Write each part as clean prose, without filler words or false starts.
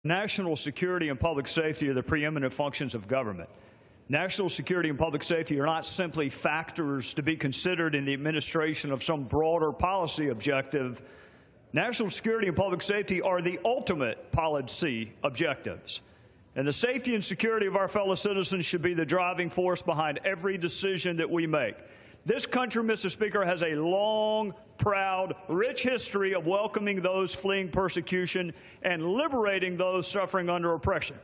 National security and public safety are the preeminent functions of government. National security and public safety are not simply factors to be considered in the administration of some broader policy objective. National security and public safety are the ultimate policy objectives. And the safety and security of our fellow citizens should be the driving force behind every decision that we make. This country, Mr. Speaker, has a long, proud, rich history of welcoming those fleeing persecution and liberating those suffering under oppression.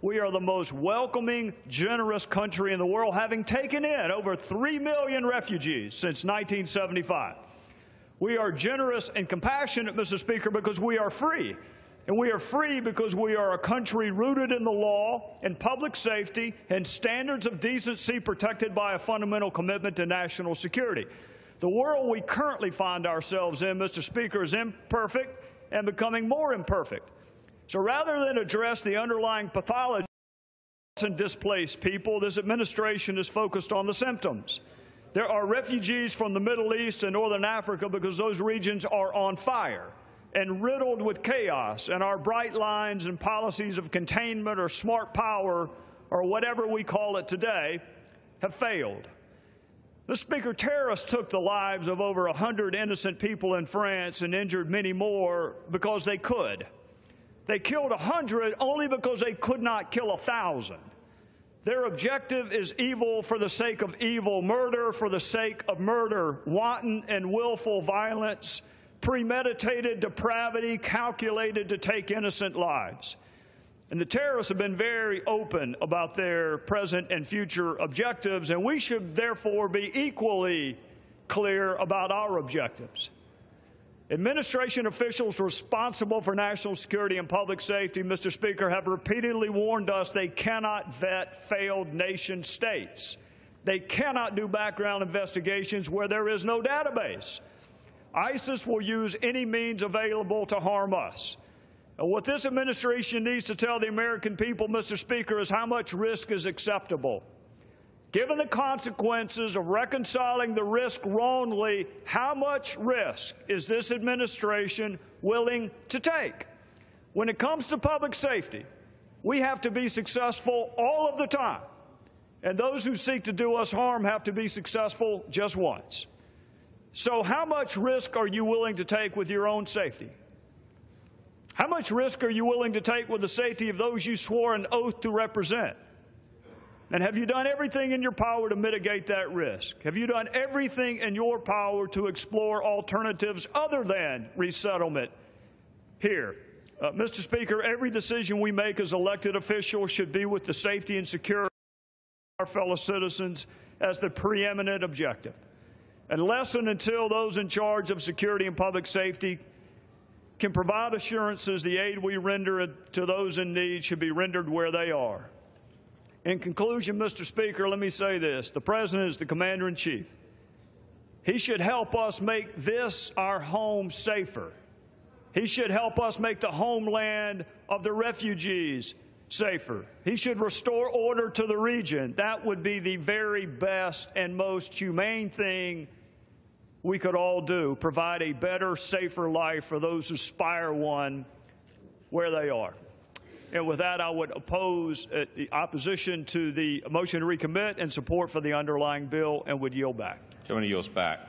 We are the most welcoming, generous country in the world, having taken in over 3 million refugees since 1975. We are generous and compassionate, Mr. Speaker, because we are free. And we are free because we are a country rooted in the law and public safety and standards of decency protected by a fundamental commitment to national security. The world we currently find ourselves in, Mr. Speaker, is imperfect and becoming more imperfect. So rather than address the underlying pathology and displaced people, this administration is focused on the symptoms. There are refugees from the Middle East and Northern Africa because those regions are on fire and riddled with chaos, and our bright lines and policies of containment or smart power, or whatever we call it today, have failed. Mr. Speaker, terrorists took the lives of over 100 innocent people in France and injured many more because they could. They killed 100 only because they could not kill 1,000. Their objective is evil for the sake of evil, murder for the sake of murder, wanton and willful violence, premeditated depravity calculated to take innocent lives. And the terrorists have been very open about their present and future objectives, and we should therefore be equally clear about our objectives. Administration officials responsible for national security and public safety, Mr. Speaker, have repeatedly warned us they cannot vet failed nation states. They cannot do background investigations where there is no database. ISIS will use any means available to harm us. And what this administration needs to tell the American people, Mr. Speaker, is how much risk is acceptable. Given the consequences of reconciling the risk wrongly, how much risk is this administration willing to take? When it comes to public safety, we have to be successful all of the time. And those who seek to do us harm have to be successful just once. So how much risk are you willing to take with your own safety? How much risk are you willing to take with the safety of those you swore an oath to represent? And have you done everything in your power to mitigate that risk? Have you done everything in your power to explore alternatives other than resettlement here? Mr. Speaker, every decision we make as elected officials should be with the safety and security of our fellow citizens as the preeminent objective. Unless and until those in charge of security and public safety can provide assurances the aid we render to those in need should be rendered where they are. In conclusion, Mr. Speaker, let me say this. The President is the Commander-in-Chief. He should help us make this, our home, safer. He should help us make the homeland of the refugees safer. He should restore order to the region. That would be the very best and most humane thing we could all do, provide a better, safer life for those who aspire one where they are. And with that, I would oppose the opposition to the motion to recommit and support for the underlying bill and would yield back. Gentleman yields back.